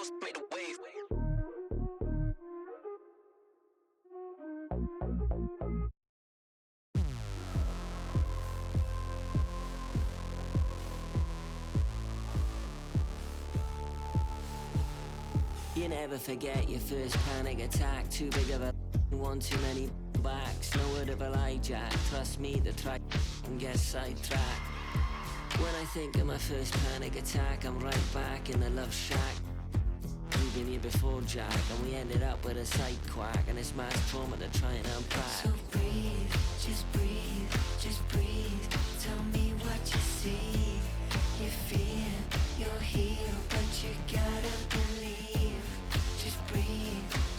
You never forget your first panic attack. Too big of a one too many backs. No word of a lie, Jack. Trust me to try and get sidetracked. When I think of my first panic attack, I'm right back in the love shack. We've been here before, Jack, and we ended up with a side quack, and it's mass trauma to try and unpack. So breathe, just breathe, just breathe. Tell me what you see. You fear you're here, but you gotta believe.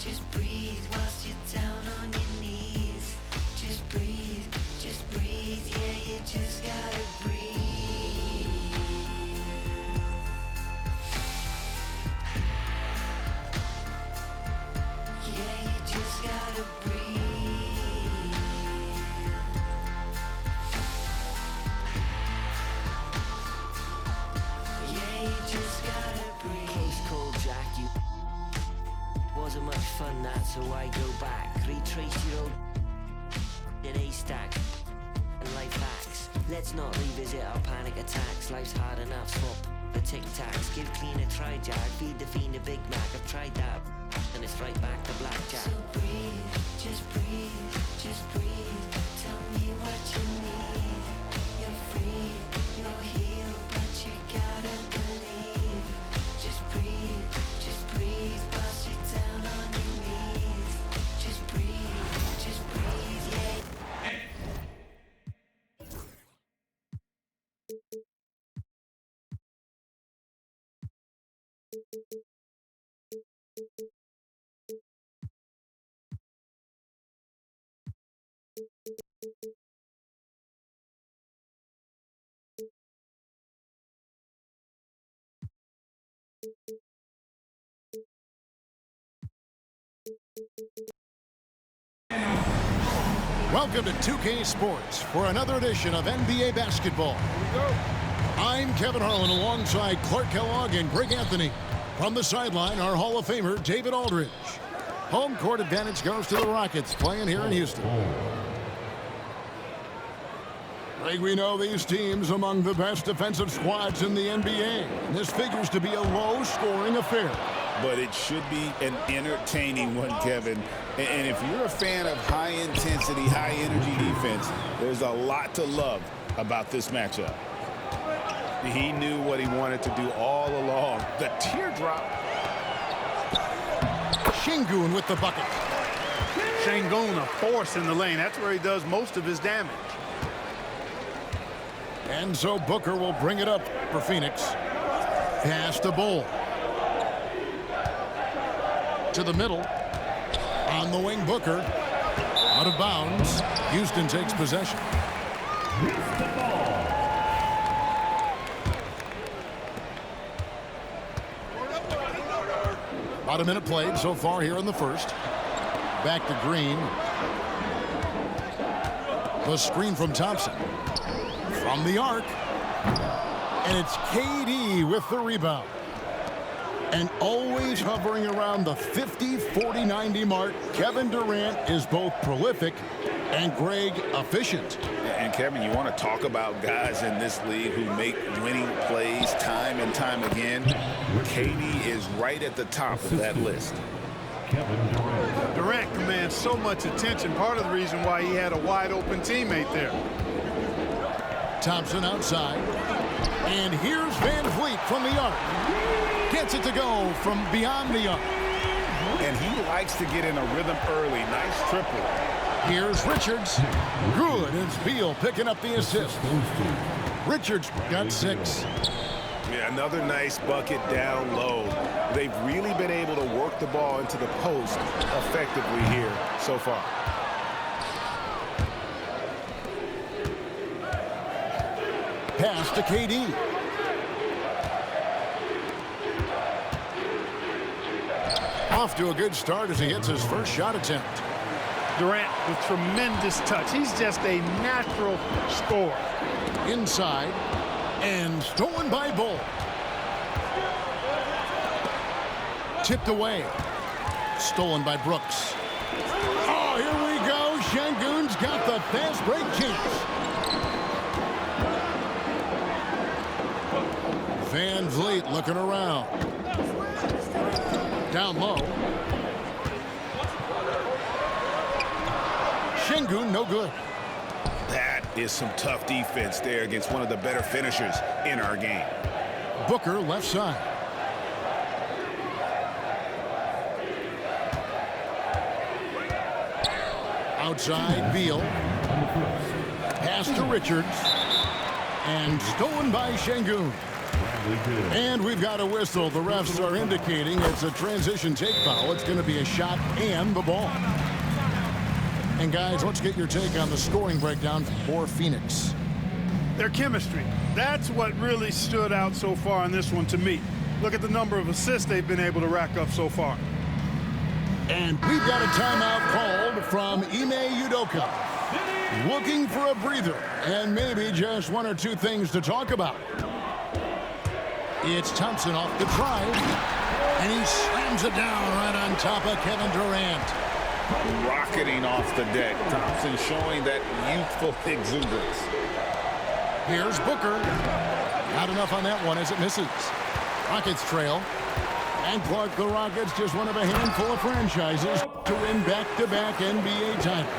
Just breathe whilst you're down on your knees. Just breathe, yeah, you just gotta breathe. Yeah, you just gotta breathe. Yeah, you just gotta breathe. Close call, Jack, you wasn't much fun that, so I go back. Retrace your old in a stack and life hacks. Let's not revisit our panic attacks. Life's hard enough, swap the tic tacs. Give clean a try, Jack. Feed the fiend a Big Mac. I've tried that, and it's right back to blackjack. So breathe, just breathe, just breathe. Tell me what you need. You're free, you're healed, but you gotta believe. Just breathe, whilst you're down on your knees. Just breathe, yeah. Welcome to 2K Sports for another edition of NBA basketball. I'm Kevin Harlan alongside Clark Kellogg and Greg Anthony. From the sideline, our Hall of Famer, David Aldridge. Home court advantage goes to the Rockets, playing here in Houston. Greg, we know these teams among the best defensive squads in the NBA. This figures to be a low-scoring affair. But it should be an entertaining one, Kevin. And if you're a fan of high-intensity, high-energy defense, there's a lot to love about this matchup. He knew what he wanted to do all along. The teardrop. Şengün with the bucket. Şengün, a force in the lane. That's where he does most of his damage. And so Booker will bring it up for Phoenix. Pass to Bull. To the middle. On the wing, Booker. Out of bounds. Houston takes possession. About a minute played so far here in the first. Back to Green. The screen from Thompson. From the arc. And it's KD with the rebound. And always hovering around the 50, 40, 90 mark, Kevin Durant is both prolific and Greg efficient. And Kevin, you want to talk about guys in this league who make winning plays time and time again. KD is right at the top of that list. Durant commands so much attention. Part of the reason why he had a wide open teammate there. Thompson outside. And here's Van Vliet from the arc. Gets it to go from beyond the arc. And he likes to get in a rhythm early. Nice triple. Here's Richards. Good. It's Beal picking up the assist. Richards got 6. Yeah, another nice bucket down low. They've really been able to work the ball into the post effectively here so far. Pass to KD. Off to a good start as he hits his first shot attempt. Durant with tremendous touch. He's just a natural scorer. Inside and stolen by Bull. Tipped away. Stolen by Brooks. Oh, here we go. Şengün's got the fast break chance. Van Vliet looking around. Down low. Şengün, no good. That is some tough defense there against one of the better finishers in our game. Booker left side. Outside, Beal. Pass to Richards. And stolen by Şengün. And we've got a whistle. The refs are indicating it's a transition take foul. It's going to be a shot and the ball. And guys, let's get your take on the scoring breakdown for Phoenix. Their chemistry. That's what really stood out so far in this one to me. Look at the number of assists they've been able to rack up so far. And we've got a timeout called from Ime Udoka. Looking for a breather and maybe just one or two things to talk about. It's Thompson off the drive, and he slams it down right on top of Kevin Durant. Rocketing off the deck. Thompson showing that youthful exuberance. Here's Booker. Not enough on that one as it misses. Rockets trail. And Clark, the Rockets, just one of a handful of franchises to win back-to-back NBA titles.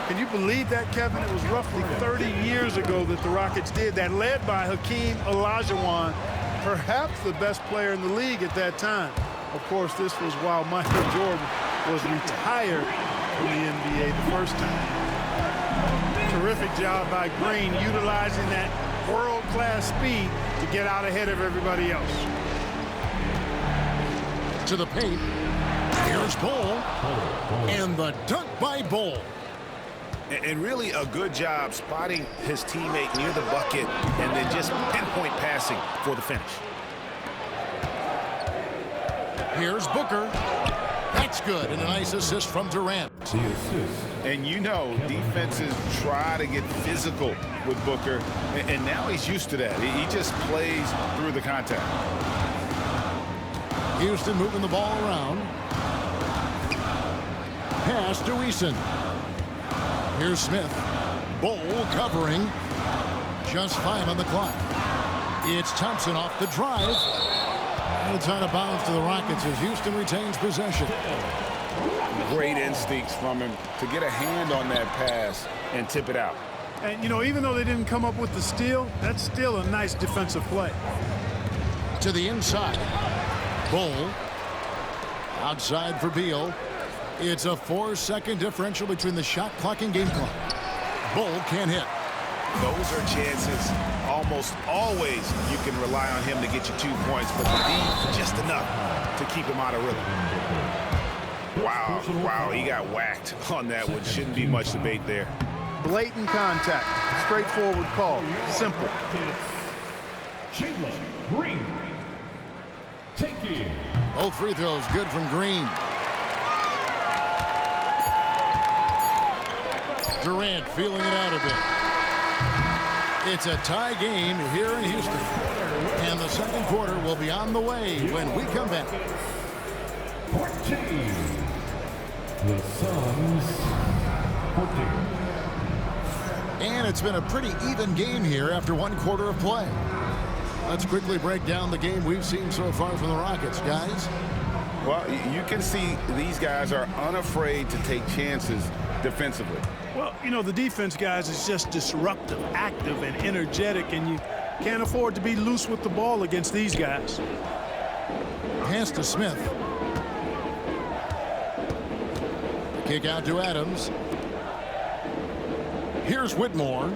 Can you believe that, Kevin? It was roughly 30 years ago that the Rockets did that, led by Hakeem Olajuwon, perhaps the best player in the league at that time. Of course, this was while Michael Jordan was retired from the NBA the first time. Terrific job by Green, utilizing that world-class speed to get out ahead of everybody else. To the paint. Here's Bol. And the dunk by Bol. And really a good job spotting his teammate near the bucket and then just pinpoint passing for the finish. Here's Booker. That's good. And a nice assist from Durant. And you know, defenses try to get physical with Booker, and now he's used to that. He just plays through the contact. Houston moving the ball around. Pass to Eason. Here's Smith. Bol covering. Just 5 on the clock. It's Thompson off the drive. And it's out of bounds to the Rockets as Houston retains possession. Great instincts from him to get a hand on that pass and tip it out. And, you know, even though they didn't come up with the steal, that's still a nice defensive play. To the inside. Bol. Outside for Beal. It's a 4-second differential between the shot clock and game clock. Bol can't hit. Those are chances. Almost always you can rely on him to get you 2 points, but the D just enough to keep him out of rhythm. Wow, he got whacked on that one. Shouldn't be much debate there. Blatant contact. Straightforward call. Simple. Jalen Green. Taking. Both free throws good from Green. Durant feeling it out a bit. It's a tie game here in Houston. And the second quarter will be on the way when we come back. 14. The Suns 14. And it's been a pretty even game here after 1 quarter of play. Let's quickly break down the game we've seen so far from the Rockets, guys. Well, you can see these guys are unafraid to take chances defensively. Well, you know, the defense, guys, is just disruptive, active, and energetic, and you can't afford to be loose with the ball against these guys. Pass to Smith. Kick out to Adams. Here's Whitmore.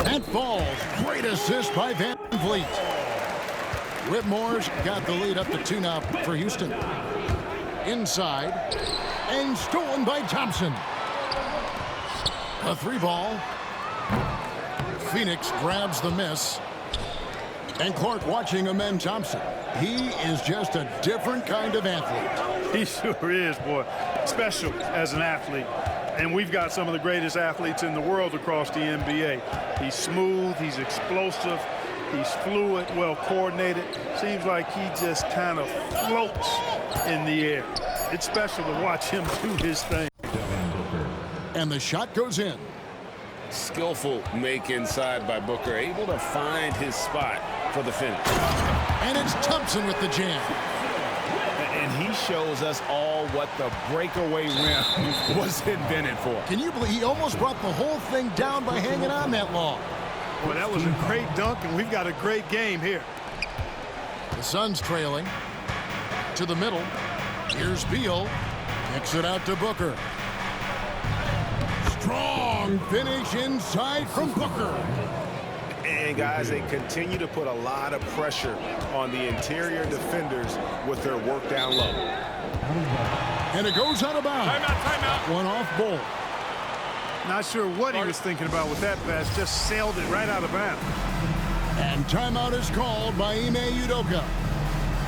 That falls. Great assist by Van Vliet. Whitmore's got the lead up to 2 now for Houston. Inside. And stolen by Thompson. A 3-ball. Phoenix grabs the miss. And Clark watching Amen Thompson. He is just a different kind of athlete. He sure is, boy. Special as an athlete. And we've got some of the greatest athletes in the world across the NBA. He's smooth, he's explosive, He's fluid, well coordinated. Seems like he just kind of floats in the air. It's special to watch him do his thing. And the shot goes in. Skillful make inside by Booker, able to find his spot for the finish. And it's Thompson with the jam. And he shows us all what the breakaway rim was invented for. Can you believe he almost brought the whole thing down by hanging on that long? Well, that was a great dunk, and we've got a great game here. The Suns trailing to the middle. Here's Beal. Kicks it out to Booker. Strong finish inside from Booker. And guys, they continue to put a lot of pressure on the interior defenders with their work down low. And it goes out of bounds. Timeout. One off ball. Not sure what he was thinking about with that pass. Just sailed it right out of bounds. And timeout is called by Ime Udoka.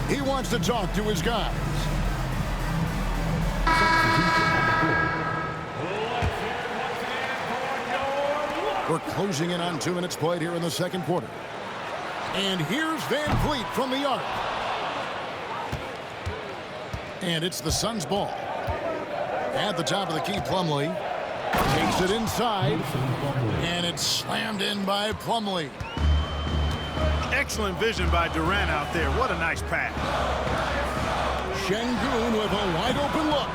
He wants to talk to his guys. We're closing in on 2 minutes played here in the second quarter. And here's Van Vliet from the arc. And it's the Suns' ball. At the top of the key, Plumlee takes it inside. And it's slammed in by Plumlee. Excellent vision by Durant out there. What a nice pass. Şengün with a wide open look.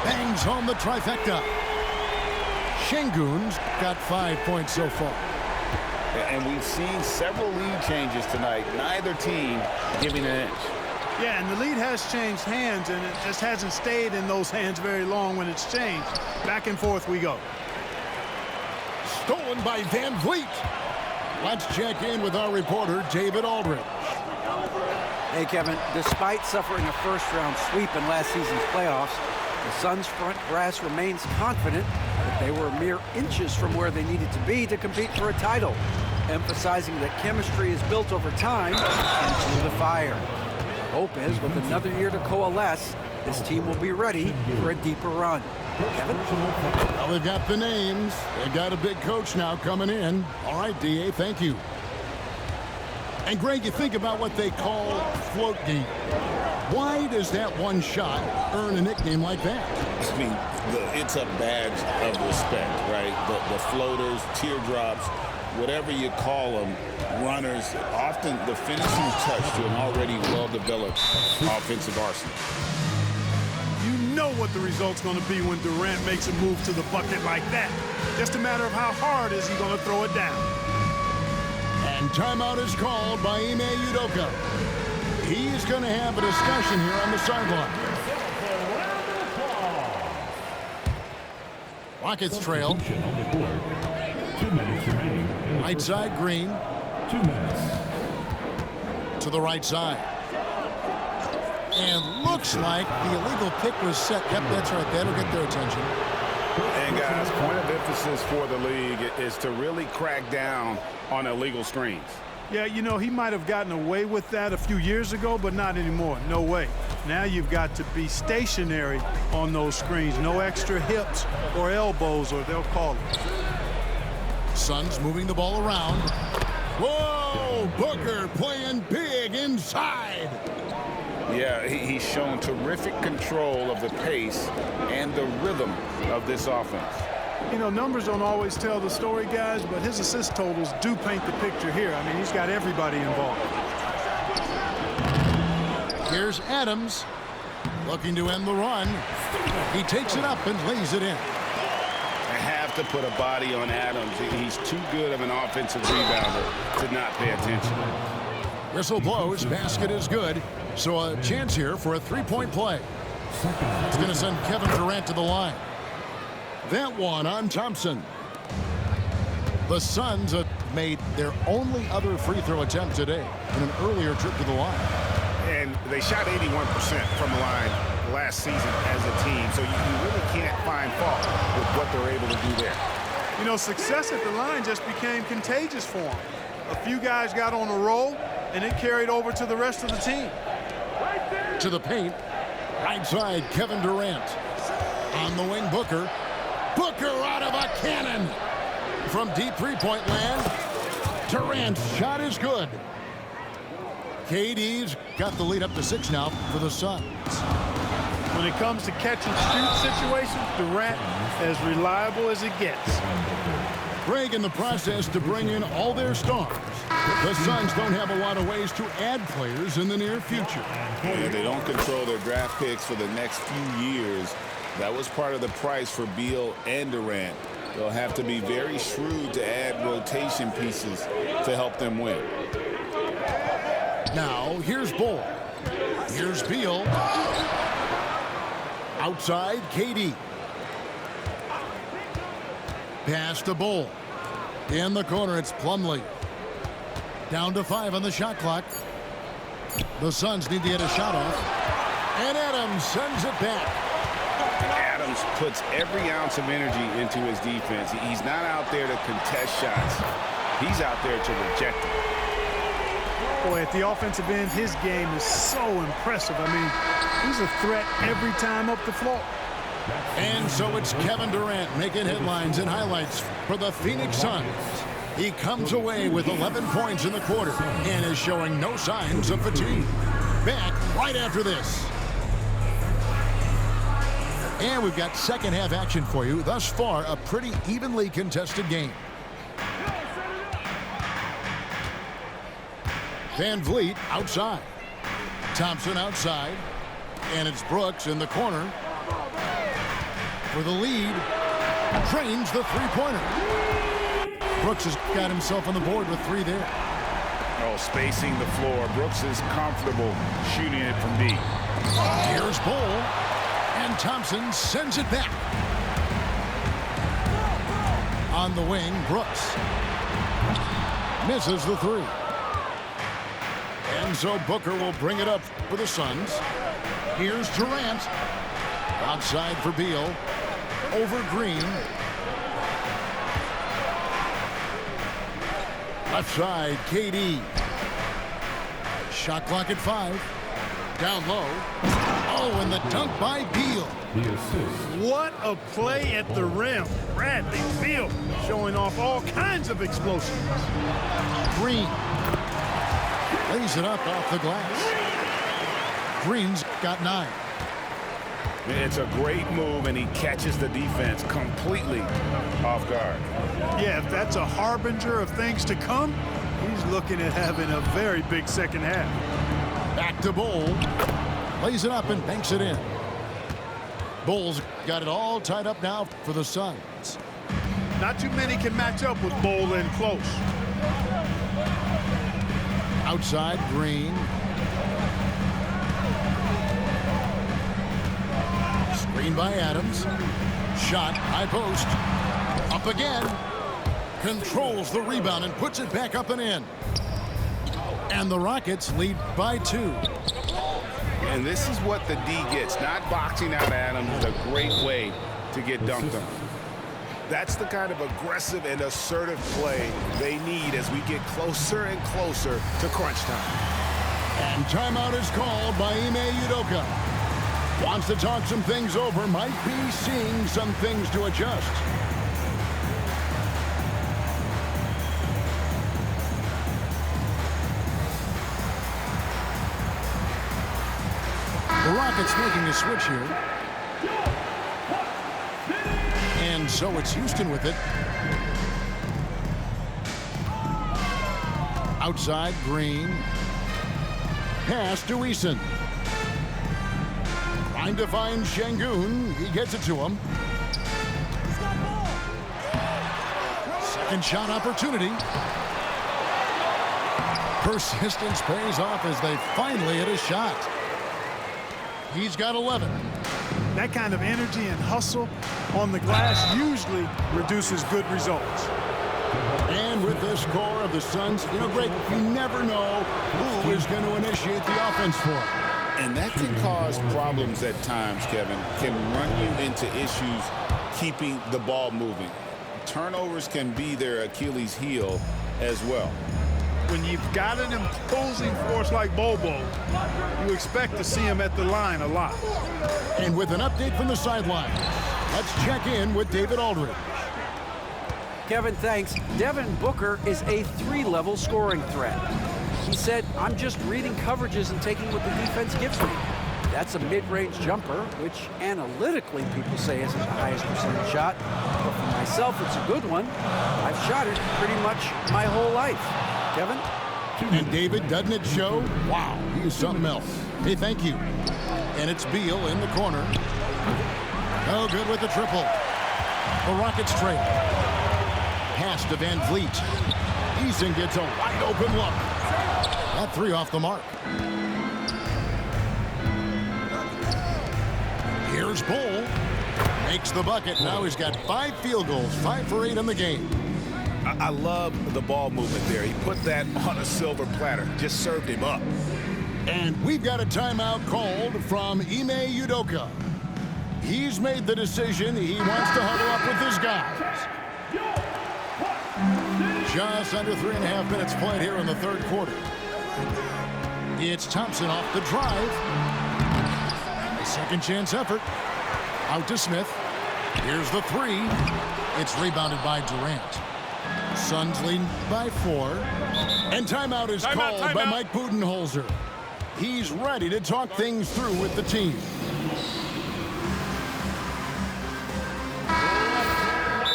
Bangs home the trifecta. Şengün's got 5 points so far. And we've seen several lead changes tonight. Neither team giving an inch. Yeah, and the lead has changed hands, and it just hasn't stayed in those hands very long when it's changed. Back and forth we go. Stolen by Van Vliet. Let's check in with our reporter, David Aldridge. Hey, Kevin, despite suffering a first-round sweep in last season's playoffs, the Suns' front brass remains confident that they were mere inches from where they needed to be to compete for a title, emphasizing that chemistry is built over time and through the fire. Hope is, with another year to coalesce, this team will be ready for a deeper run. Kevin? Well, they've got the names. They've got a big coach now coming in. All right, D.A., thank you. And, Greg, you think about what they call float game. Why does that one shot earn a nickname like that? I mean, it's a badge of respect, right? The floaters, teardrops, whatever you call them, runners, often the finishing touch to an already well-developed offensive arsenal. You know what the result's going to be when Durant makes a move to the bucket like that. Just a matter of how hard is he going to throw it down. And timeout is called by Ime Udoka. He's going to have a discussion here on the sideline. Rockets trail. 2 minutes remaining. Right side, Green. 2 minutes. To the right side. And looks like the illegal pick was set. Yep, that's right. That'll get their attention. And, guys, point of emphasis for the league is to really crack down on illegal screens. Yeah, you know, he might have gotten away with that a few years ago, but not anymore. No way. Now you've got to be stationary on those screens. No extra hips or elbows, or they'll call it. Suns moving the ball around. Whoa! Booker playing big inside. Yeah, he's shown terrific control of the pace and the rhythm of this offense. You know, numbers don't always tell the story, guys, but his assist totals do paint the picture here. I mean, he's got everybody involved. Here's Adams looking to end the run. He takes it up and lays it in. I have to put a body on Adams. He's too good of an offensive rebounder to not pay attention. Whistle blows, basket is good. So a chance here for a three-point play. It's going to send Kevin Durant to the line. That one on Thompson. The Suns have made their only other free throw attempt today in an earlier trip to the line. And they shot 81% from the line last season as a team, so you really can't find fault with what they're able to do there. You know, success at the line just became contagious for them. A few guys got on a roll, and it carried over to the rest of the team. To the paint, right side, Kevin Durant. On the wing, Booker. Booker out of a cannon from deep three-point land. Durant's shot is good. KD's got the lead up to 6 now for the Suns. When it comes to catch and shoot situations, Durant as reliable as it gets. Greg in the process to bring in all their stars. The Suns don't have a lot of ways to add players in the near future. Yeah, they don't control their draft picks for the next few years. That was part of the price for Beal and Durant. They'll have to be very shrewd to add rotation pieces to help them win. Now, here's Bull. Here's Beal. Outside, KD. Pass to Bull. In the corner, it's Plumlee. Down to 5 on the shot clock. The Suns need to get a shot off. And Adams sends it back. Adams puts every ounce of energy into his defense. He's not out there to contest shots. He's out there to reject them. Boy, at the offensive end, his game is so impressive. I mean, he's a threat every time up the floor. And so it's Kevin Durant making headlines and highlights for the Phoenix Suns. He comes away with 11 points in the quarter and is showing no signs of fatigue. Back right after this. And we've got second half action for you. Thus far, a pretty evenly contested game. Van Vliet outside. Thompson outside. And it's Brooks in the corner. For the lead. Drains the three-pointer. Brooks has got himself on the board with 3 there. Oh, spacing the floor. Brooks is comfortable shooting it from deep. Here's Bull. And Thompson sends it back. On the wing, Brooks. Misses the 3. And so Booker will bring it up for the Suns. Here's Durant. Outside for Beal. Over Green. Left side, KD. Shot clock at 5. Down low. Oh, and the dunk by Beal. The assist. What a play at the rim. Bradley Beal showing off all kinds of explosiveness. Green. Lays it up off the glass. Green's got 9. It's a great move, and he catches the defense completely off guard. Yeah, if that's a harbinger of things to come, he's looking at having a very big second half. Back to Bull. Lays it up and banks it in. Bull's got it all tied up now for the Suns. Not too many can match up with Bull in close. Outside, Green. Screen by Adams. Shot, high post. Up again. Controls the rebound and puts it back up and in. And the Rockets lead by 2. And this is what the D gets. Not boxing out Adams is a great way to get dunked on. That's the kind of aggressive and assertive play they need as we get closer and closer to crunch time. And timeout is called by Ime Udoka. Wants to talk some things over, might be seeing some things to adjust. The Rockets making a switch here. And so it's Houston with it. Outside, Green. Pass to Eason. Trying to find Şengün. He gets it to him. Second shot opportunity. Persistence pays off as they finally hit a shot. He's got 11. That kind of energy and hustle on the glass usually reduces good results. And with this core of the Suns, you know, Greg, you never know who is going to initiate the offense for him. And that can cause problems at times, Kevin. Can run you into issues keeping the ball moving. Turnovers can be their Achilles heel as well. When you've got an imposing force like Bobo, you expect to see him at the line a lot. And with an update from the sideline, let's check in with David Aldridge. Kevin, thanks. Devin Booker is a 3-level scoring threat. He said, I'm just reading coverages and taking what the defense gives me. That's a mid-range jumper, which analytically people say isn't the highest percentage shot. But for myself, it's a good one. I've shot it pretty much my whole life. Kevin? And David, doesn't it show? Wow, he's something else. Hey, thank you. And it's Beal in the corner. Oh, good with the triple. The Rockets trail. Pass to Van Vliet. Eason gets a wide open look. That 3 off the mark. Here's Bull. Makes the bucket. Now he's got 5 field goals, 5 for 8 in the game. I love the ball movement there. He put that on a silver platter. Just served him up. And we've got a timeout called from Ime Udoka. He's made the decision. He wants to huddle up with his guys. Just under 3.5 minutes played here in the third quarter. It's Thompson off the drive. A second chance effort. Out to Smith. Here's the 3. It's rebounded by Durant. Suns lead by 4. And timeout is called by Mike Budenholzer. He's ready to talk things through with the team.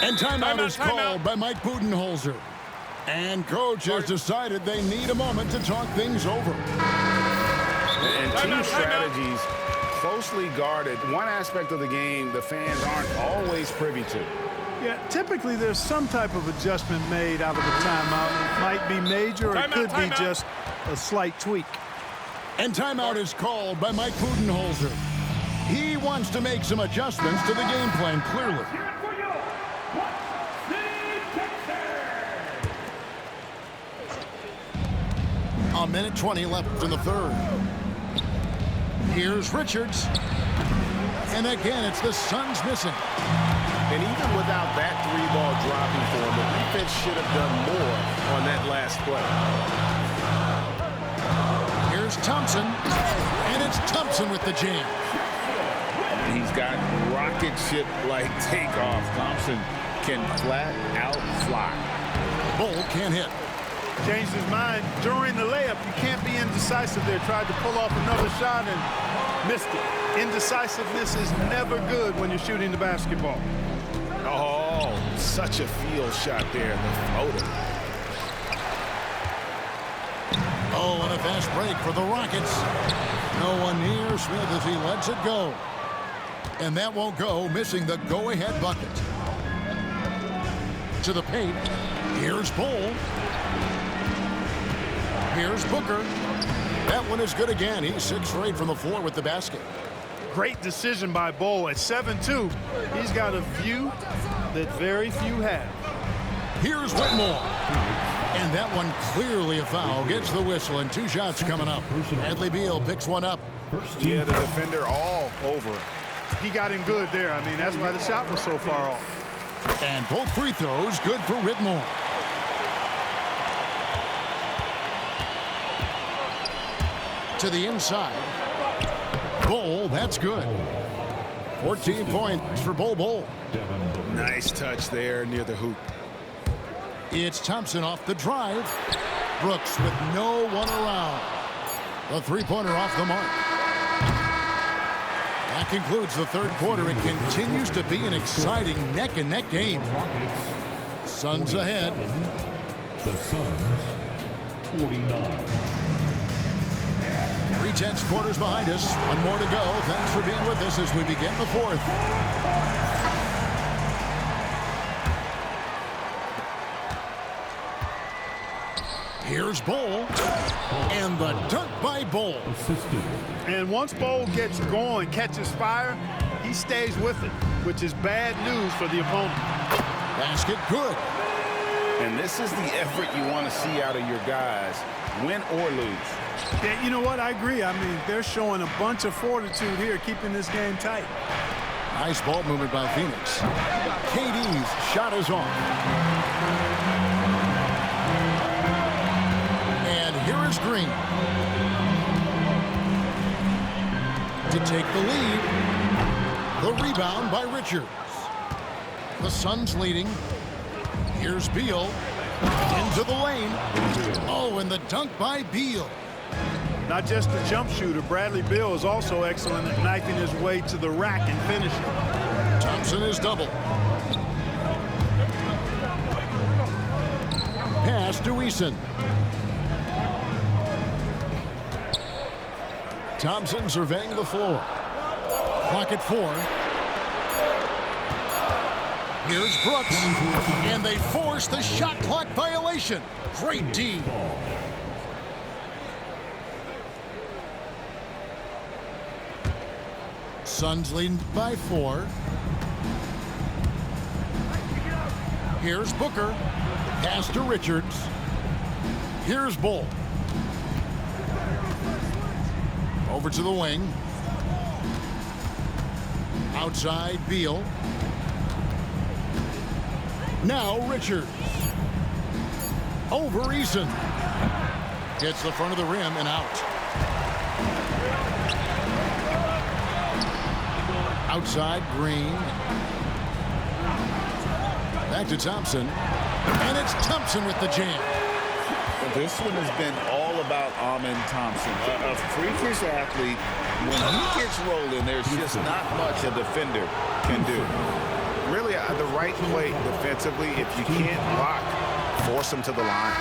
And timeout is called by Mike Budenholzer. And coach has decided they need a moment to talk things over. And team strategies closely guarded. One aspect of the game the fans aren't always privy to. Yeah, typically there's some type of adjustment made out of the timeout. It might be major or it could be just a slight tweak. And timeout is called by Mike Budenholzer. He wants to make some adjustments to the game plan, clearly. A minute 20 left in the third. Here's Richards. And again, it's the Suns missing. And even without that 3-ball dropping for him, the defense should have done more on that last play. Here's Thompson. And it's Thompson with the jam. He's got rocket ship-like takeoff. Thompson can flat out fly. Bull can't hit. Changed his mind during the layup. You can't be indecisive there. Tried to pull off another shot and missed it. Indecisiveness is never good when you're shooting the basketball. Oh, such a field shot there, the floater. Oh, and a fast break for the Rockets. No one near Smith as he lets it go. And that won't go, missing the go-ahead bucket. To the paint. Here's Bull. Here's Booker. That one is good again. He's 6 for 8 from the floor with the basket. Great decision by Bull at 7-2. He's got a view that very few have. Here's Whitmore. And that one clearly a foul. Gets the whistle and 2 shots coming up. Bradley Beal picks one up. Yeah, the defender all over it. He got him good there. I mean, that's why the shot was so far off. And both free throws good for Whitmore. To the inside. Bull, that's good. 14 points for Bull. Nice touch there near the hoop. It's Thompson off the drive. Brooks with no one around. The 3-pointer off the mark. That concludes the third quarter. It continues to be an exciting neck-and-neck game. Suns ahead. The Suns, 49. 3/10 quarters behind us. One more to go. Thanks for being with us as we begin the fourth. Here's Bull. And the dunk by Bull. And once Bull gets going, catches fire, he stays with it, which is bad news for the opponent. Basket good. And this is the effort you want to see out of your guys, win or lose. Yeah, you know what? I agree. I mean, they're showing a bunch of fortitude here, keeping this game tight. Nice ball movement by Phoenix. KD's shot is off. And here is Green. To take the lead. The rebound by Richards. The Suns leading. Here's Beal. Into the lane. Oh, and the dunk by Beal. Not just a jump shooter, Bradley Beal is also excellent at knifing his way to the rack and finishing. Thompson is double. Pass to Eason. Thompson surveying the floor. Clock at 4. Here's Brooks. And they force the shot clock violation. Great D. Suns leading by 4. Here's Booker. Pass to Richards. Here's Bull. Over to the wing. Outside Beal. Now Richards. Over Eason. Gets the front of the rim and out. Outside Green. Back to Thompson. And it's Thompson with the jam. This one has been all about Amen Thompson. A freakish athlete. When he gets rolling, there's just not much a defender can do. Really, the right play defensively, if you can't block, force him to the line.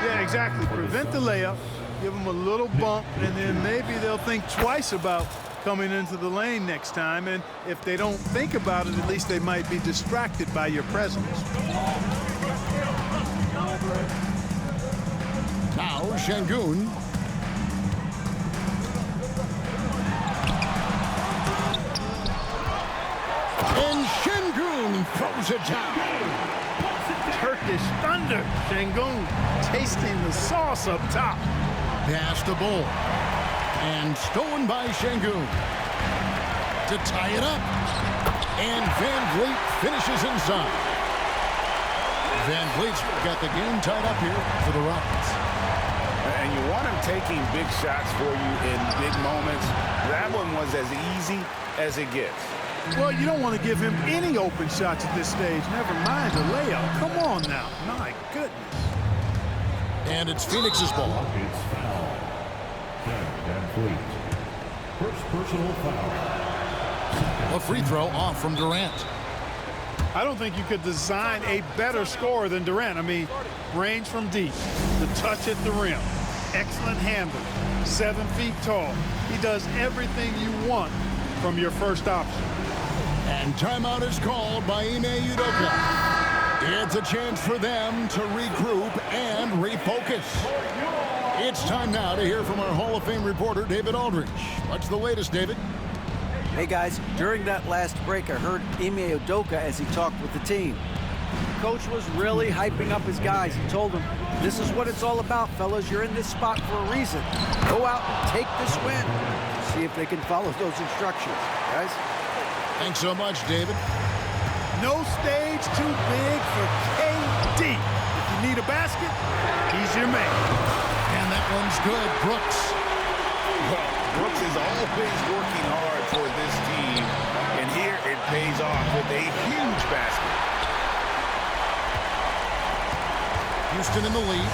Yeah, exactly. Prevent the layup, give him a little bump, and then maybe they'll think twice about coming into the lane next time. And if they don't think about it, at least they might be distracted by your presence. Now Şengün. And Şengün throws it down. Turkish thunder. Şengün tasting the sauce up top. Pass to Bull. And stolen by Şengün. To tie it up. And Van Vliet finishes inside. Van Vliet's got the game tied up here for the Rockets. And you want him taking big shots for you in big moments. That one was as easy as it gets. Well, you don't want to give him any open shots at this stage. Never mind a layup. Come on now. My goodness. And it's Phoenix's ball. It's foul. Van Vliet. First personal foul. A free throw off from Durant. I don't think you could design a better scorer than Durant. I mean, range from deep, the touch at the rim, excellent handle, 7 feet tall. He does everything you want from your first option. And timeout is called by Ime Udoka. It's a chance for them to regroup and refocus. It's time now to hear from our Hall of Fame reporter, David Aldridge. What's the latest, David? Hey guys, during that last break, I heard Ime Udoka as he talked with the team. The coach was really hyping up his guys. He told them, this is what it's all about, fellas. You're in this spot for a reason. Go out and take this win. See if they can follow those instructions, guys. Thanks so much, David. No stage too big for KD. If you need a basket, he's your man. And that one's good. Brooks. Well, Brooks is always working hard for this team, and here it pays off with a huge basket. Houston in the lead.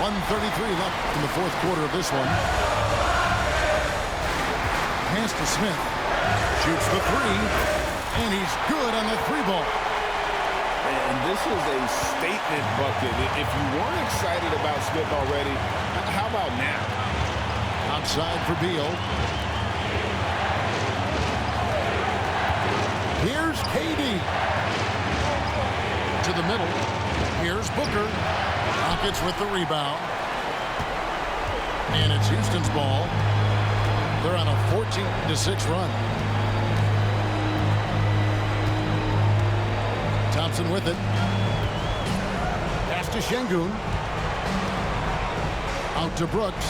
.133 left in the fourth quarter of this one. Pass to Smith. Shoots the three, and he's good on the three ball. And this is a statement bucket. If you weren't excited about Smith already, how about now? Outside for Beal. Here's KD. To the middle. Here's Booker. Rockets with the rebound. And it's Houston's ball. They're on a 14-6 run. Thompson with it. Pass to Şengün. Out to Brooks.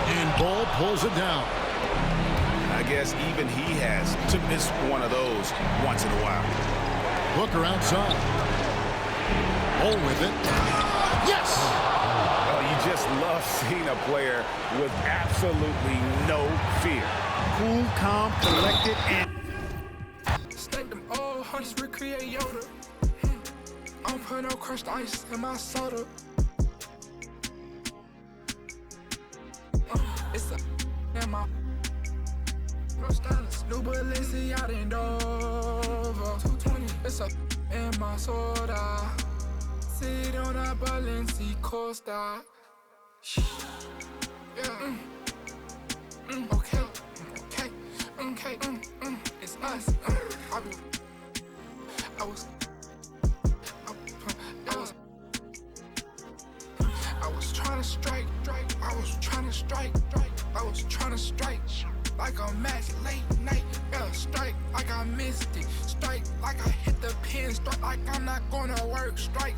And Bull pulls it down. I guess even he has to miss one of those once in a while. Booker outside. Bull with it. Yes! Well, you just love seeing a player with absolutely no fear. Cool, calm, collected, and punches recreate Yoda. I don't put no crushed ice in my soda. It's a in my no stylist. New Balenciaga in Dover. 220. It's a in my soda. Sit on a Balenciaga Costa. Yeah. Okay. It's us. I was trying to strike. I was trying to strike. I was trying to strike like a match late night. Yeah, strike like I missed it. Strike like I hit the pin. Strike like I'm not gonna work. Strike.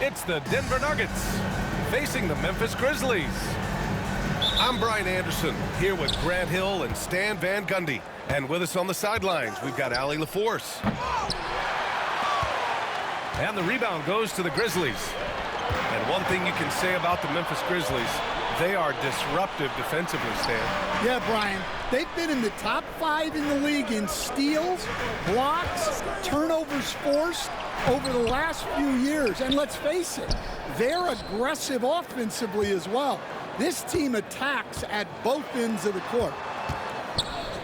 It's the Denver Nuggets facing the Memphis Grizzlies. I'm Brian Anderson, here with Grant Hill and Stan Van Gundy. And with us on the sidelines, we've got Allie LaForce. And the rebound goes to the Grizzlies. And one thing you can say about the Memphis Grizzlies, they are disruptive defensively, Stan. Yeah, Brian. They've been in the top 5 in the league in steals, blocks, turnovers forced over the last few years. And let's face it, they're aggressive offensively as well. This team attacks at both ends of the court.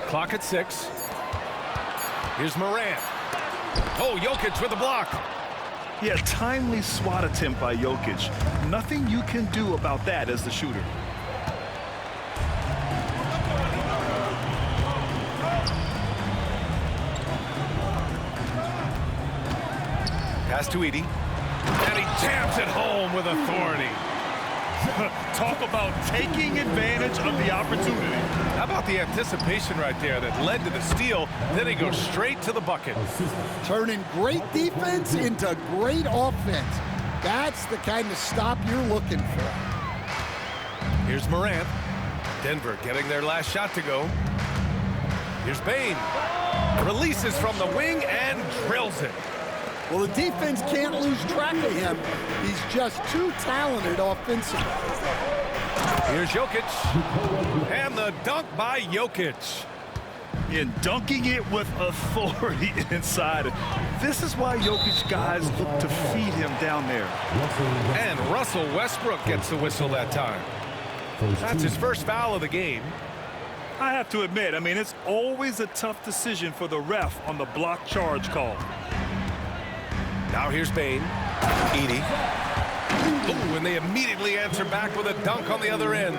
Clock at 6. Here's Morant. Oh, Jokic with the block. Yeah, timely swat attempt by Jokic. Nothing you can do about that as the shooter. Pass to Edey. And he jams it home with authority. Talk about taking advantage of the opportunity. How about the anticipation right there that led to the steal? Then he goes straight to the bucket. Turning great defense into great offense. That's the kind of stop you're looking for. Here's Morant. Denver getting their last shot to go. Here's Bane. Releases from the wing and drills it. Well, the defense can't lose track of him. He's just too talented offensively. Here's Jokic. And the dunk by Jokic. And dunking it with authority inside. This is why Jokic guys look to feed him down there. And Russell Westbrook gets the whistle that time. That's his first foul of the game. I have to admit, I mean, it's always a tough decision for the ref on the block charge call. Now here's Bane. Edey. Ooh, and they immediately answer back with a dunk on the other end.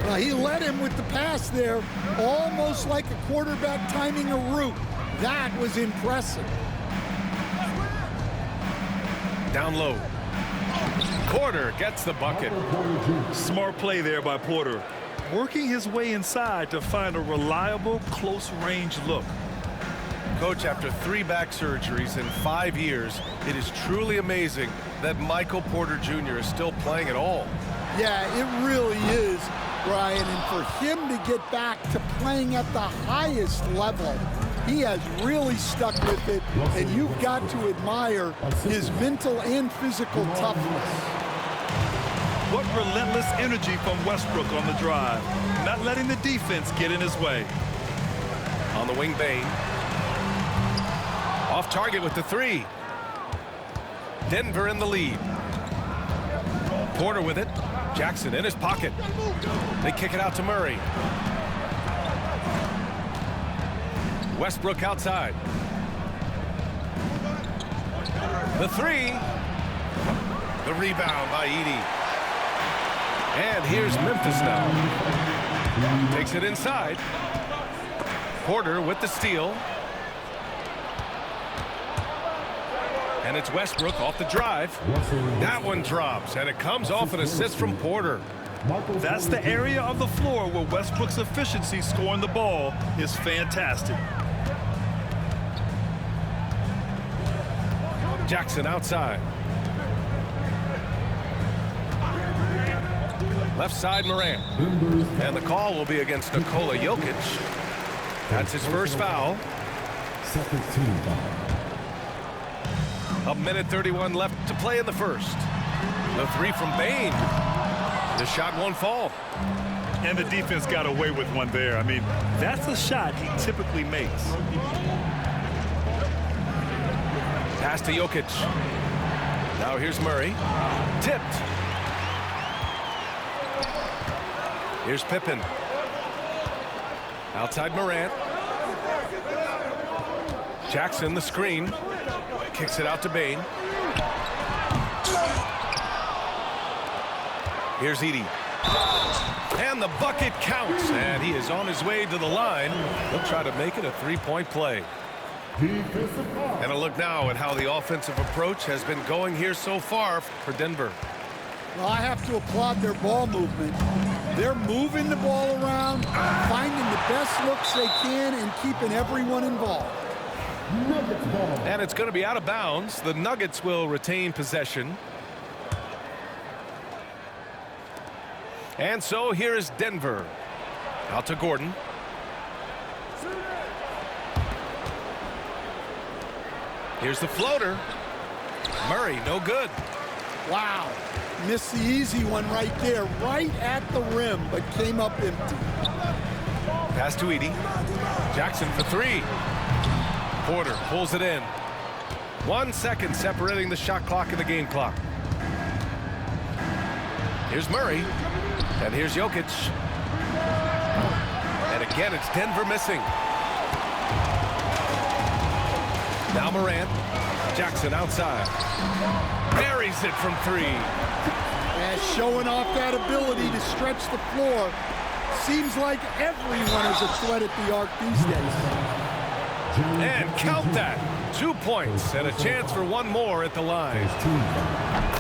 Well, he led him with the pass there, almost like a quarterback timing a route. That was impressive. Down low. Porter gets the bucket. Smart play there by Porter. Working his way inside to find a reliable, close-range look. Coach, after 3 back surgeries in 5 years, it is truly amazing that Michael Porter Jr. is still playing at all. Yeah, it really is, Brian. And for him to get back to playing at the highest level, he has really stuck with it, and you've got to admire his mental and physical toughness. What relentless energy from Westbrook on the drive, not letting the defense get in his way. On the wing, Bane. Off target with the three. Denver in the lead. Porter with it. Jackson in his pocket. They kick it out to Murray. Westbrook outside. The three. The rebound by Edey. And here's Memphis now. Takes it inside. Porter with the steal. And it's Westbrook off the drive. That one drops, and it comes off an assist from Porter. That's the area of the floor where Westbrook's efficiency scoring the ball is fantastic. Jackson outside. Left side Morant. And the call will be against Nikola Jokic. That's his first foul. Second team foul. A minute 31 left to play in the first. The three from Bane. The shot won't fall. And the defense got away with one there. I mean, that's a shot he typically makes. Pass to Jokic. Now here's Murray. Tipped. Here's Pippen. Outside Morant. Jackson the screen. Kicks it out to Bane. Here's Edey. And the bucket counts. And he is on his way to the line. He'll try to make it a three-point play. And a look now at how the offensive approach has been going here so far for Denver. Well, I have to applaud their ball movement. They're moving the ball around, finding the best looks they can, and keeping everyone involved. And it's going to be out of bounds. The Nuggets will retain possession. And so here is Denver. Out to Gordon. Here's the floater. Murray, no good. Wow. Missed the easy one right there, right at the rim, but came up empty. Pass to Edey. Jackson for three. Porter pulls it in. 1 second separating the shot clock and the game clock. Here's Murray. And here's Jokic. And again, it's Denver missing. Now Morant. Jackson outside. Buries it from three. And showing off that ability to stretch the floor. Seems like everyone is a threat at the arc these days. And count that. 2 points and a chance for one more at the line.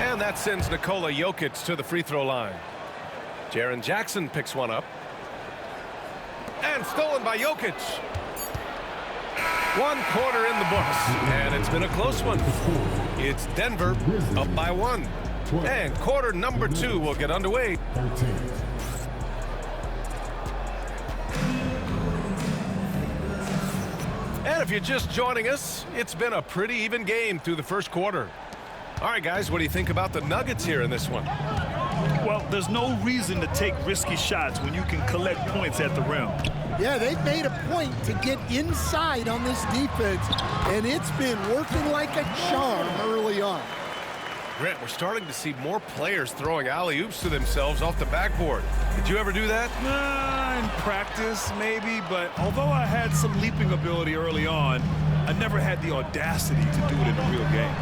And that sends Nikola Jokic to the free throw line. Jaren Jackson picks one up. And stolen by Jokic. 1 quarter in the books. And it's been a close one. It's Denver up by 1. And quarter number 2 will get underway. And if you're just joining us, it's been a pretty even game through the first quarter. All right, guys, what do you think about the Nuggets here in this one? Well, there's no reason to take risky shots when you can collect points at the rim. Yeah, they've made a point to get inside on this defense, and it's been working like a charm early on. Grant, we're starting to see more players throwing alley-oops to themselves off the backboard. Did you ever do that? In practice, maybe, but although I had some leaping ability early on, I never had the audacity to do it in a real game.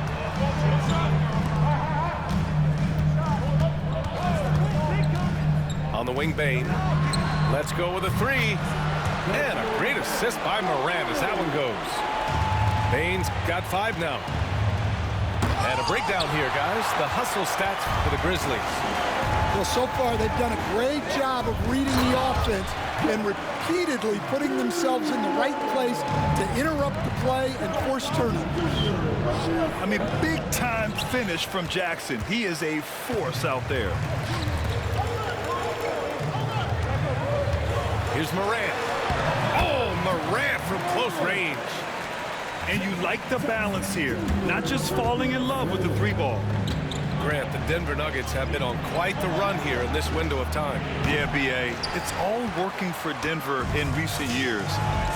On the wing, Bane. Let's go with a three. And a great assist by Morant as that one goes. Bane's got 5 now. And a breakdown here, guys. The hustle stats for the Grizzlies. Well, so far they've done a great job of reading the offense and repeatedly putting themselves in the right place to interrupt the play and force turnovers. I mean, big-time finish from Jackson. He is a force out there. Here's Morant. Oh, Morant from close range. And you like the balance here, not just falling in love with the 3 ball. Grant, the Denver Nuggets have been on quite the run here in this window of time. Yeah, B.A. It's all working for Denver in recent years.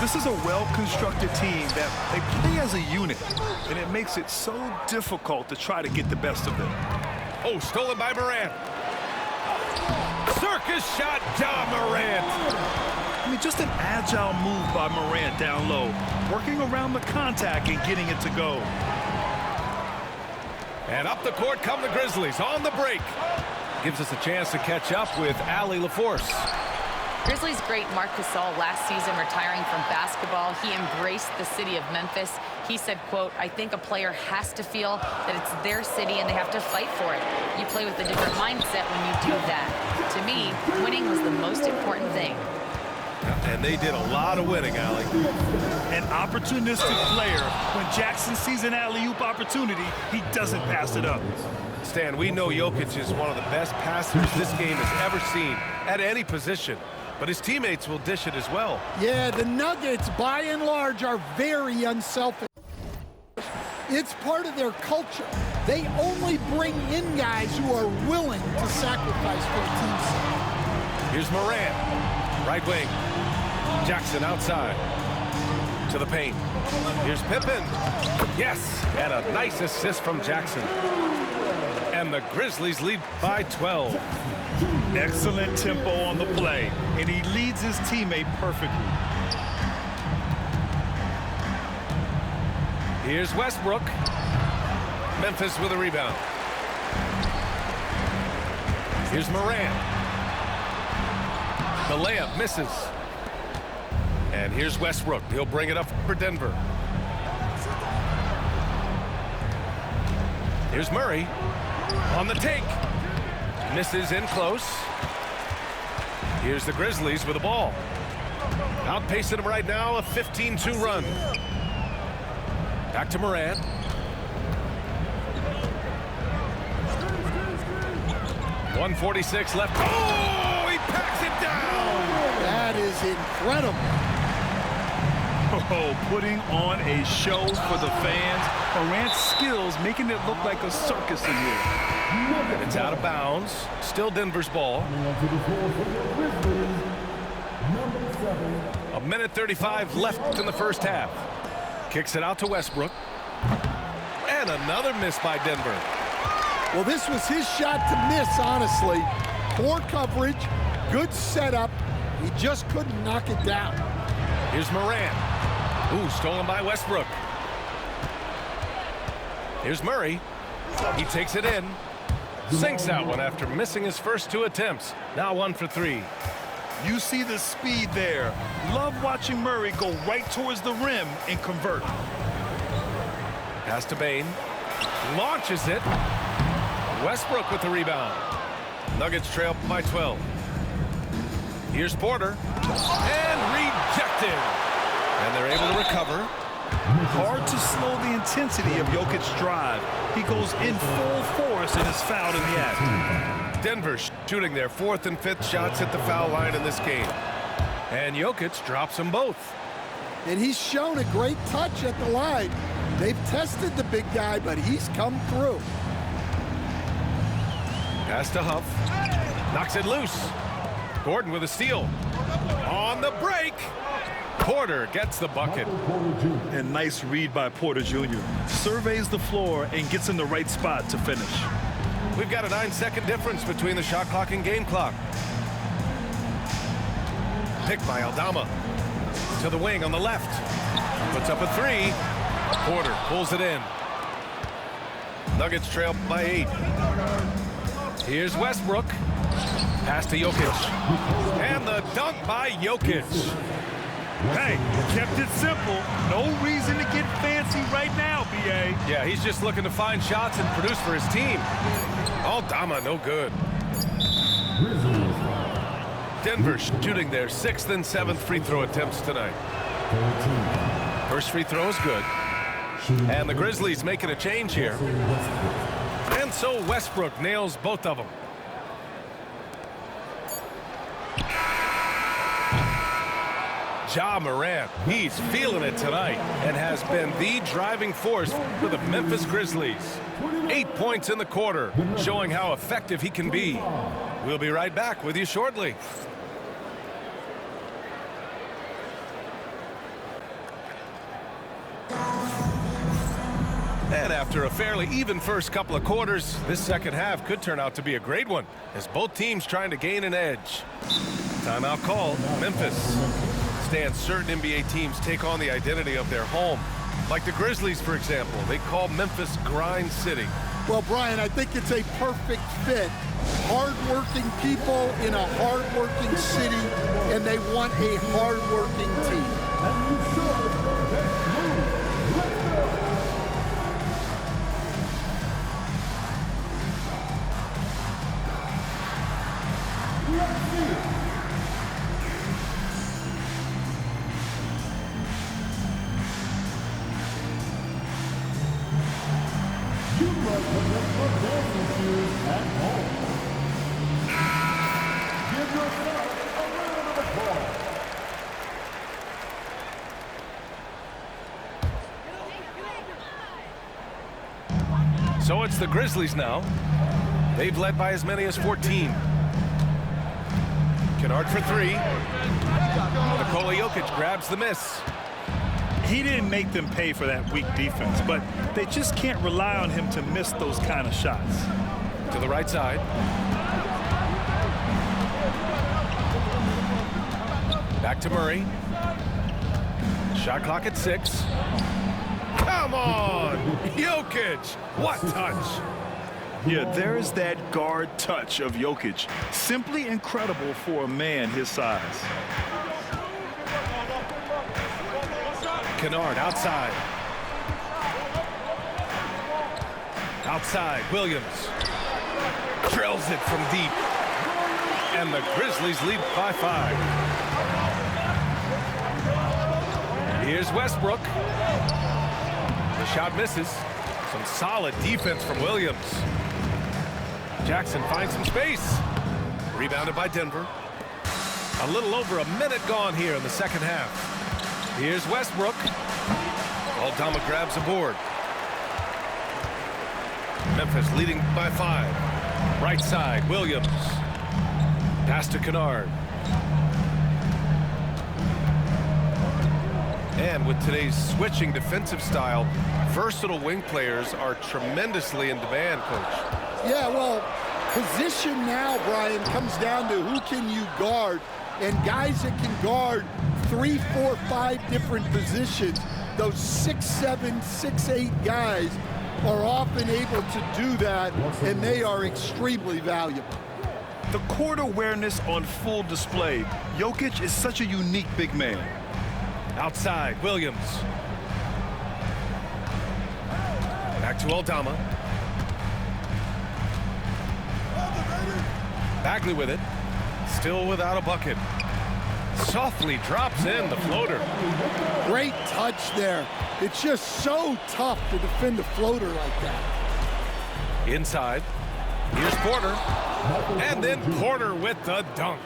This is a well-constructed team that they play as a unit, and it makes it so difficult to try to get the best of them. Oh, stolen by Morant. Circus shot, Ja Morant. I mean, just an agile move by Morant down low, working around the contact and getting it to go. And up the court come the Grizzlies on the break. Gives us a chance to catch up with Allie LaForce. Grizzlies great Marc Gasol last season retiring from basketball. He embraced the city of Memphis. He said, quote, "I think a player has to feel that it's their city and they have to fight for it. You play with a different mindset when you do that. To me, winning was the most important thing." And they did a lot of winning, Allie. An opportunistic player. When Jackson sees an alley-oop opportunity, he doesn't pass it up. Stan, we know Jokic is one of the best passers this game has ever seen at any position. But his teammates will dish it as well. Yeah, the Nuggets, by and large, are very unselfish. It's part of their culture. They only bring in guys who are willing to sacrifice for the team's sake. Here's Morant, right wing. Jackson outside to the paint. Here's Pippen. Yes, and a nice assist from Jackson. And the Grizzlies lead by 12. Excellent tempo on the play, and he leads his teammate perfectly. Here's Westbrook. Memphis with a rebound. Here's Morant. The layup misses. And here's Westbrook. He'll bring it up for Denver. Here's Murray on the take. Misses in close. Here's the Grizzlies with the ball. Outpacing them right now, a 15-2 run. Back to Morant. .146 left. Oh, he packs it down. That is incredible. Oh, putting on a show for the fans. Morant's skills making it look like a circus in here. And it's out of bounds. Still Denver's ball. A minute 35 left in the first half. Kicks it out to Westbrook. And another miss by Denver. Well, this was his shot to miss, honestly. Poor coverage, good setup. He just couldn't knock it down. Here's Morant. Ooh, stolen by Westbrook. Here's Murray. He takes it in. Sinks that one after missing his first two attempts. Now 1 for 3. You see the speed there. Love watching Murray go right towards the rim and convert. Pass to Bane. Launches it. Westbrook with the rebound. Nuggets trail by 12. Here's Porter. And rejected. And they're able to recover. Hard to slow the intensity of Jokic's drive. He goes in full force and is fouled in the act. Denver shooting their 4th and 5th shots at the foul line in this game. And Jokic drops them both. And he's shown a great touch at the line. They've tested the big guy, but he's come through. Pass to Huff. Knocks it loose. Gordon with a steal. On the break. Porter gets the bucket. And nice read by Porter Jr. Surveys the floor and gets in the right spot to finish. We've got a 9-second difference between the shot clock and game clock. Picked by Aldama. To the wing on the left. Puts up a 3. Porter pulls it in. Nuggets trail by 8. Here's Westbrook. Pass to Jokic. And the dunk by Jokic. Hey, kept it simple. No reason to get fancy right now, B.A. Yeah, he's just looking to find shots and produce for his team. Aldama, no good. Denver shooting their 6th and 7th free throw attempts tonight. First free throw is good. And the Grizzlies making a change here. And so Westbrook nails both of them. Ja Morant, he's feeling it tonight and has been the driving force for the Memphis Grizzlies. 8 points in the quarter, showing how effective he can be. We'll be right back with you shortly. And after a fairly even first couple of quarters, this second half could turn out to be a great one as both teams trying to gain an edge. Timeout call, Memphis. Stan, certain NBA teams take on the identity of their home. Like the Grizzlies, for example, they call Memphis Grind City. Well, Brian, I think it's a perfect fit. Hard-working people in a hard-working city, and they want a hard-working team. So it's the Grizzlies now. They've led by as many as 14. Kennard for three. Nikola Jokic grabs the miss. He didn't make them pay for that weak defense, but they just can't rely on him to miss those kind of shots. To the right side. Back to Murray. Shot clock at 6. Come on! Jokic! What touch! Yeah, there's that guard touch of Jokic. Simply incredible for a man his size. Kennard outside. Outside, Williams. Drills it from deep. And the Grizzlies lead by 5. Here's Westbrook. The shot misses. Some solid defense from Williams. Jackson finds some space. Rebounded by Denver. A little over a minute gone here in the second half. Here's Westbrook. Aldama grabs a board. Memphis leading by 5. Right side, Williams. Pass to Kennard. And with today's switching defensive style, versatile wing players are tremendously in demand, Coach. Yeah, well, position now, Brian, comes down to who can you guard. And guys that can guard 3, 4, 5 different positions, those 6'7", 6'8" guys are often able to do that, and they are extremely valuable. The court awareness on full display. Jokic is such a unique big man. Outside, Williams. Back to Aldama. Bagley with it. Still without a bucket. Softly drops in the floater. Great touch there. It's just so tough to defend a floater like that. Inside. Here's Porter. And then Porter with the dunk.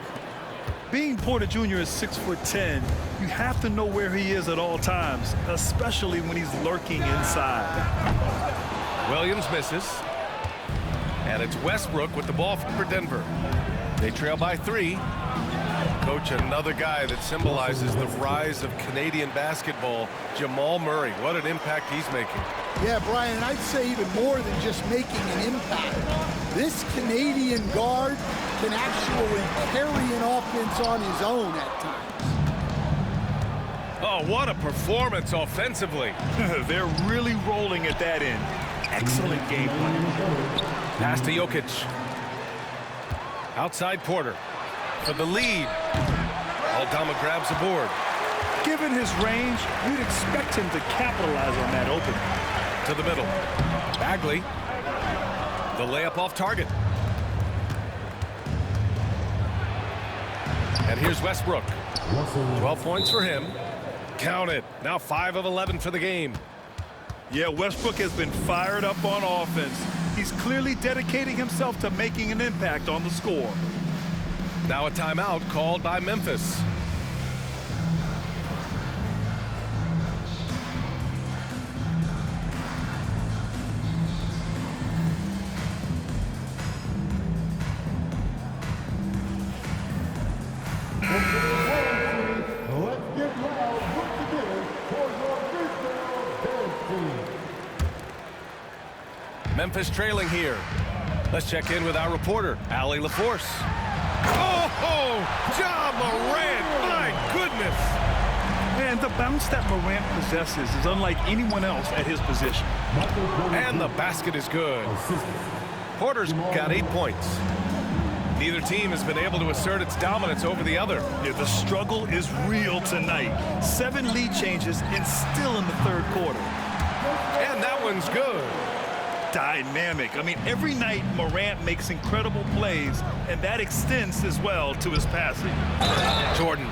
Being Porter Jr. is 6'10", you have to know where he is at all times, especially when he's lurking inside. Williams misses. And it's Westbrook with the ball for Denver. They trail by 3. Coach, another guy that symbolizes the rise of Canadian basketball, Jamal Murray. What an impact he's making. Yeah, Brian, I'd say even more than just making an impact. This Canadian guard can actually carry an offense on his own at times. Oh, what a performance offensively. They're really rolling at that end. Excellent game plan. Pass to Jokic. Outside Porter for the lead. Aldama grabs the board. Given his range, you'd expect him to capitalize on that opening. To the middle. Bagley. The layup off target. And here's Westbrook. 12 points for him. Count it. Now 5 of 11 for the game. Yeah, Westbrook has been fired up on offense. He's clearly dedicating himself to making an impact on the score. Now a timeout called by Memphis. Memphis trailing here. Let's check in with our reporter, Allie LaForce. Oh, Ja Morant, my goodness. And the bounce that Morant possesses is unlike anyone else at his position. And the basket is good. Porter's got 8 points. Neither team has been able to assert its dominance over the other. Yeah, the struggle is real tonight. 7 lead changes and still in the third quarter. And that one's good. Dynamic. I mean, every night Morant makes incredible plays, and that extends as well to his passing. Jordan.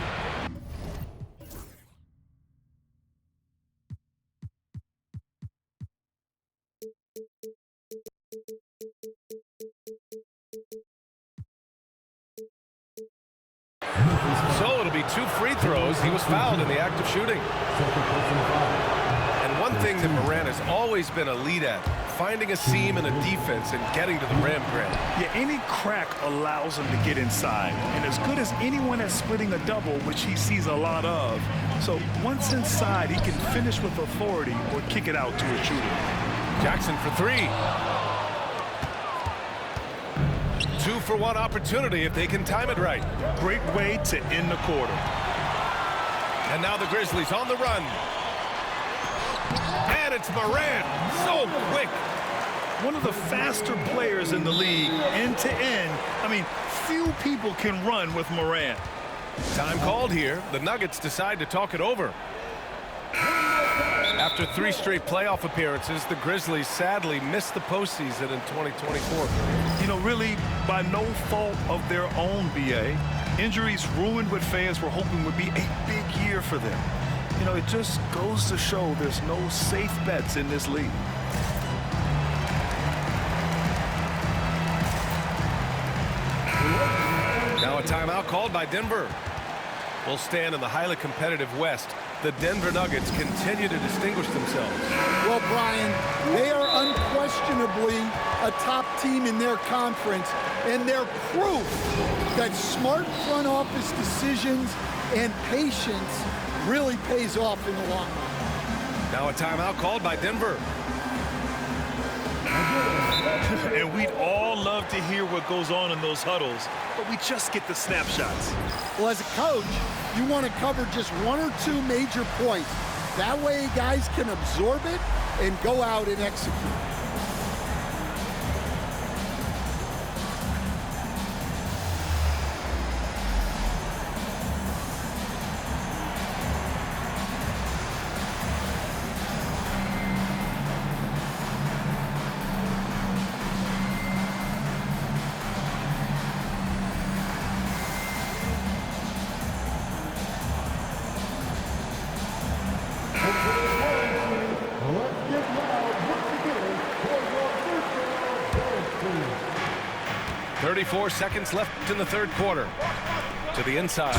So it'll be 2 free throws. He was fouled in the act of shooting. And one thing that Morant has always been elite at, finding a seam in a defense and getting to the rim, Grant. Yeah, any crack allows him to get inside. And as good as anyone at splitting a double, which he sees a lot of. So once inside, he can finish with authority or kick it out to a shooter. Jackson for 3. 2-for-1 opportunity if they can time it right. Great way to end the quarter. And now the Grizzlies on the run. And it's Morant. So quick. One of the faster players in the league, end to end. I mean, few people can run with Morant. Time called here. The Nuggets decide to talk it over. After 3 straight playoff appearances, the Grizzlies sadly missed the postseason in 2024. You know, really, by no fault of their own, BA. Injuries ruined what fans were hoping would be a big year for them. You know, it just goes to show there's no safe bets in this league. Now a timeout called by Denver. Will stand in the highly competitive West. The Denver Nuggets continue to distinguish themselves. Well, Brian, they are unquestionably a top team in their conference, and they're proof that smart front office decisions and patience really pays off in the long run. Now a timeout called by Denver. And we'd all love to hear what goes on in those huddles, but we just get the snapshots. Well, as a coach, you want to cover just 1 or 2 major points. That way guys can absorb it and go out and execute. .34 seconds left in the third quarter. To the inside.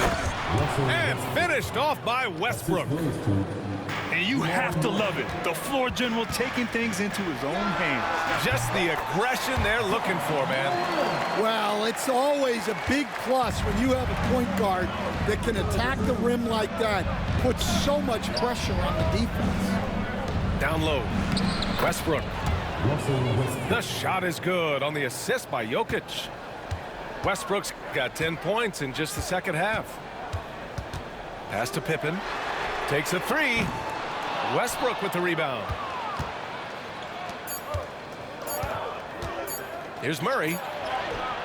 And finished off by Westbrook. And you have to love it. The floor general taking things into his own hands. Just the aggression they're looking for, man. Well, it's always a big plus when you have a point guard that can attack the rim like that. Puts so much pressure on the defense. Down low. Westbrook. The shot is good on the assist by Jokic. Westbrook's got 10 points in just the second half. Pass to Pippen. Takes a 3. Westbrook with the rebound. Here's Murray.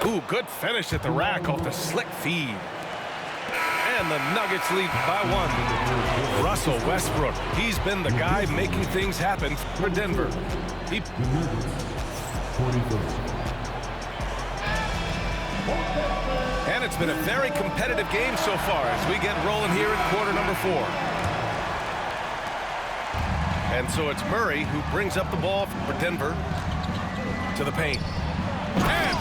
Ooh, good finish at the rack off the slick feed. And the Nuggets lead by 1. Russell Westbrook. He's been the guy making things happen for Denver. And it's been a very competitive game so far as we get rolling here in quarter number 4. And so it's Murray who brings up the ball for Denver to the paint. And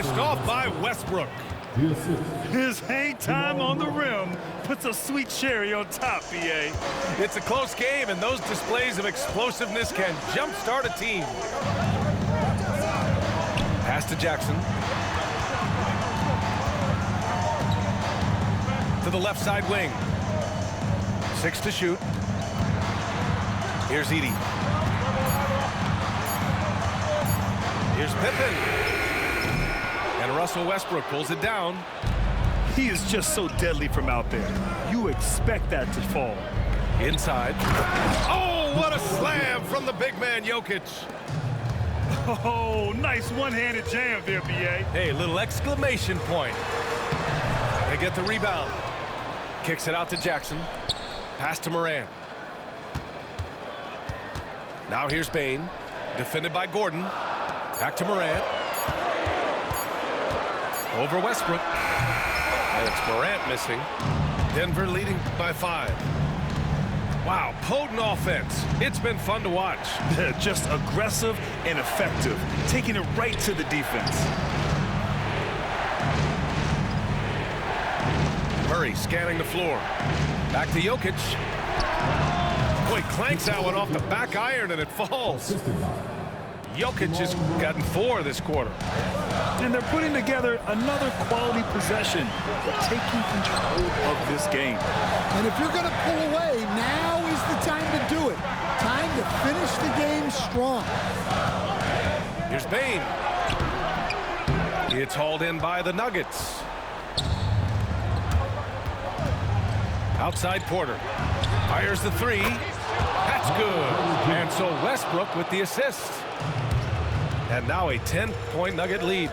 finished off by Westbrook. The assist. His hang time on the rim puts a sweet cherry on top, BA. It's a close game, and those displays of explosiveness can jumpstart a team. Pass to Jackson. To the left side wing. 6 to shoot. Here's Edey. Here's Pippen. And Russell Westbrook pulls it down. He is just so deadly from out there. You expect that to fall. Inside. Oh, what a slam from the big man, Jokic. Oh, nice one-handed jam there, BA. Hey, little exclamation point. They get the rebound. Kicks it out to Jackson. Pass to Morant. Now here's Bane. Defended by Gordon. Back to Morant. Over Westbrook. And it's Morant missing. Denver leading by 5. Wow, potent offense. It's been fun to watch. Just aggressive and effective, taking it right to the defense. Murray scanning the floor. Back to Jokic. Boy, clanks that one off the back iron and it falls. Jokic has gotten 4 this quarter. And they're putting together another quality possession, taking control of this game. And if you're going to pull away, now is the time to do it. Time to finish the game strong. Here's Bane. It's hauled in by the Nuggets. Outside Porter. Fires the 3. That's good. And so Westbrook with the assist. And now a 10-point Nugget lead.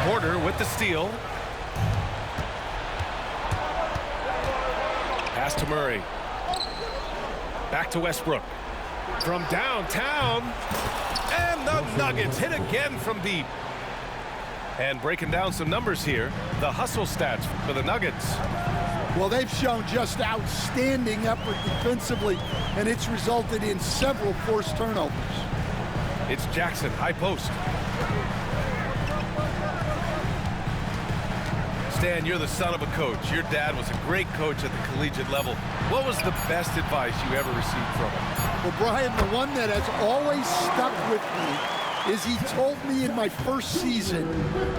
Porter with the steal. Pass to Murray. Back to Westbrook. From downtown. And the Nuggets hit again from deep. And breaking down some numbers here, the hustle stats for the Nuggets. Well, they've shown just outstanding effort defensively, and it's resulted in several forced turnovers. It's Jackson, high post. Stan, you're the son of a coach. Your dad was a great coach at the collegiate level. What was the best advice you ever received from him? Well, Brian, the one that has always stuck with me is he told me in my first season,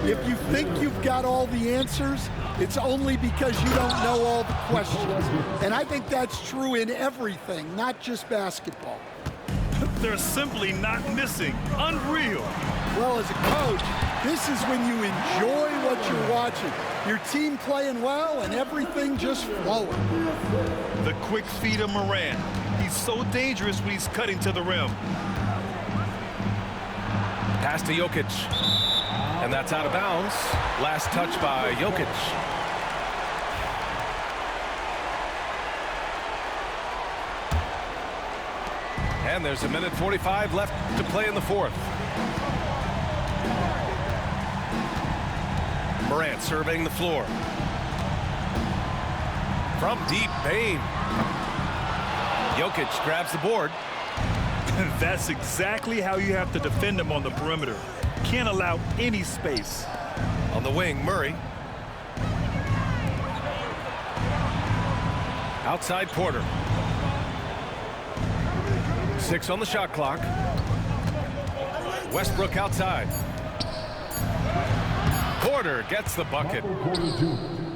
if you think you've got all the answers, it's only because you don't know all the questions. And I think that's true in everything, not just basketball. They're simply not missing. Unreal. Well, as a coach, this is when you enjoy what you're watching. Your team playing well and everything just flowing. The quick feed of Morant. He's so dangerous when he's cutting to the rim. Pass to Jokic. And that's out of bounds. Last touch by Jokic. And there's 1:45 left to play in the 4th. Morant surveying the floor. From deep, Bane. Jokic grabs the board. That's exactly how you have to defend him on the perimeter. Can't allow any space. On the wing, Murray. Outside Porter. 6 on the shot clock. Westbrook outside. Porter gets the bucket.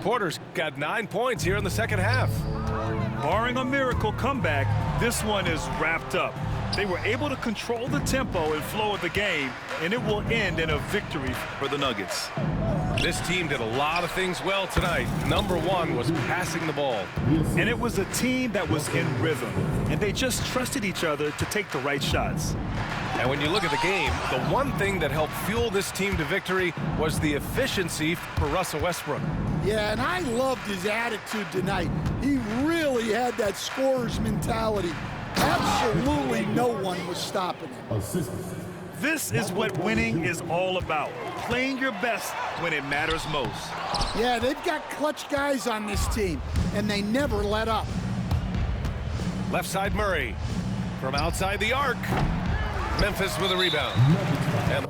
Porter's got 9 points here in the second half. Barring a miracle comeback, this one is wrapped up. They were able to control the tempo and flow of the game, and it will end in a victory for the Nuggets. This team did a lot of things well tonight. Number 1 was passing the ball. And it was a team that was in rhythm, and they just trusted each other to take the right shots. And when you look at the game, the one thing that helped fuel this team to victory was the efficiency for Russell Westbrook. Yeah, and I loved his attitude tonight. He really had that scorer's mentality. Absolutely no one was stopping him. This is what winning is all about. Playing your best when it matters most. Yeah, they've got clutch guys on this team, and they never let up. Left side Murray. From outside the arc. Memphis with a rebound. And